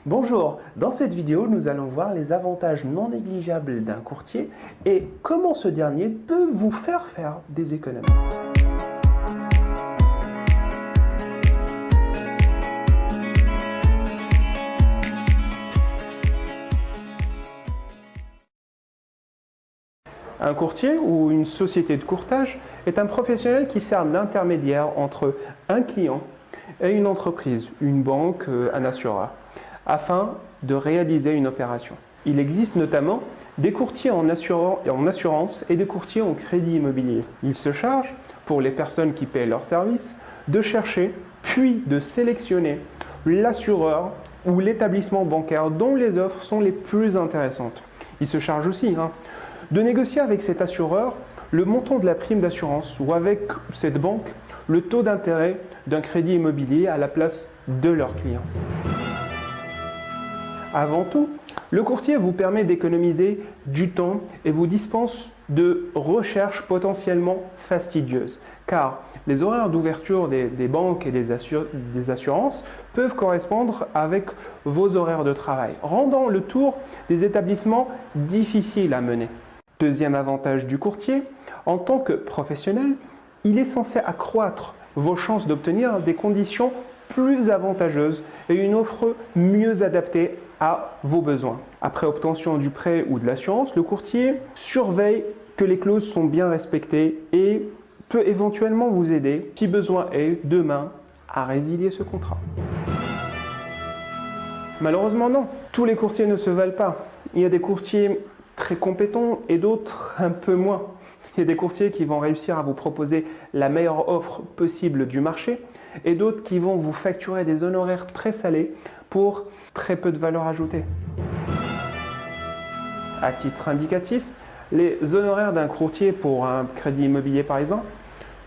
Bonjour, dans cette vidéo, nous allons voir les avantages non négligeables d'un courtier et comment ce dernier peut vous faire des économies. Un courtier ou une société de courtage est un professionnel qui sert d'intermédiaire entre un client et une entreprise, une banque, un assureur, afin de réaliser une opération. Il existe notamment des courtiers en assurance et des courtiers en crédit immobilier. Ils se chargent, pour les personnes qui paient leurs services, de chercher puis de sélectionner l'assureur ou l'établissement bancaire dont les offres sont les plus intéressantes. Ils se chargent aussi de négocier avec cet assureur le montant de la prime d'assurance ou avec cette banque le taux d'intérêt d'un crédit immobilier à la place de leurs clients. Avant tout, le courtier vous permet d'économiser du temps et vous dispense de recherches potentiellement fastidieuses, car les horaires d'ouverture des banques et des assurances peuvent correspondre avec vos horaires de travail, rendant le tour des établissements difficile à mener. Deuxième avantage du courtier, en tant que professionnel, il est censé accroître vos chances d'obtenir des conditions plus avantageuses et une offre mieux adaptée à vos besoins. Après obtention du prêt ou de l'assurance, le courtier surveille que les clauses sont bien respectées et peut éventuellement vous aider, si besoin est, demain, à résilier ce contrat. Malheureusement non, tous les courtiers ne se valent pas. Il y a des courtiers très compétents et d'autres un peu moins. Il y a des courtiers qui vont réussir à vous proposer la meilleure offre possible du marché et d'autres qui vont vous facturer des honoraires très salés pour très peu de valeur ajoutée. À titre indicatif, les honoraires d'un courtier pour un crédit immobilier par exemple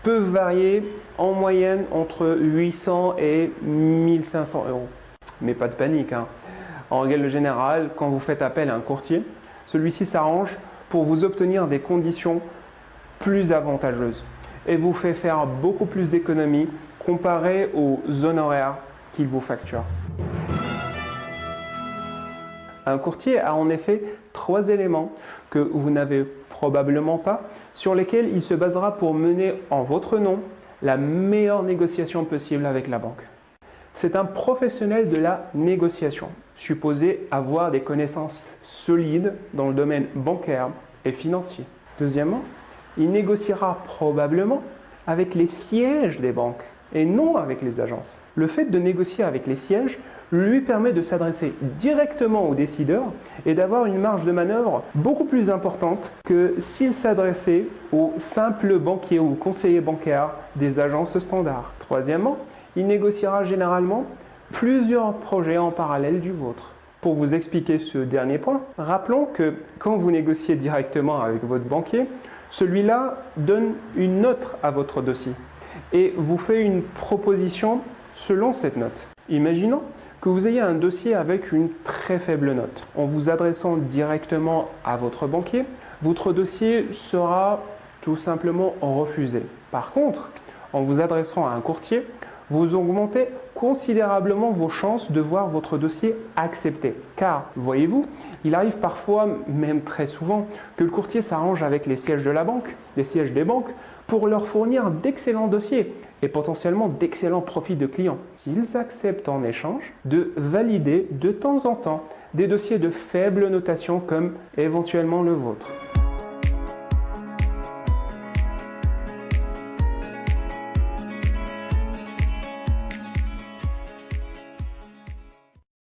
peuvent varier en moyenne entre 800 et 1500 euros. Mais pas de panique. En règle générale, quand vous faites appel à un courtier, celui-ci s'arrange pour vous obtenir des conditions plus avantageuses et vous fait faire beaucoup plus d'économies comparé aux honoraires qu'il vous facture. Un courtier a en effet 3 éléments que vous n'avez probablement pas, sur lesquels il se basera pour mener en votre nom la meilleure négociation possible avec la banque. C'est un professionnel de la négociation, supposé avoir des connaissances solides dans le domaine bancaire et financier. Deuxièmement, il négociera probablement avec les sièges des banques et non avec les agences. Le fait de négocier avec les sièges lui permet de s'adresser directement aux décideurs et d'avoir une marge de manœuvre beaucoup plus importante que s'il s'adressait aux simples banquiers ou conseillers bancaires des agences standards. Troisièmement, il négociera généralement plusieurs projets en parallèle du vôtre. Pour vous expliquer ce dernier point, rappelons que quand vous négociez directement avec votre banquier, celui-là donne une note à votre dossier et vous fait une proposition selon cette note. Imaginons que vous ayez un dossier avec une très faible note. En vous adressant directement à votre banquier, votre dossier sera tout simplement refusé. Par contre, en vous adressant à un courtier, vous augmentez considérablement vos chances de voir votre dossier accepté. Car, voyez-vous, il arrive parfois, même très souvent, que le courtier s'arrange avec les sièges de la banque, les sièges des banques, pour leur fournir d'excellents dossiers et potentiellement d'excellents profils de clients. S'ils acceptent en échange de valider de temps en temps des dossiers de faible notation comme éventuellement le vôtre.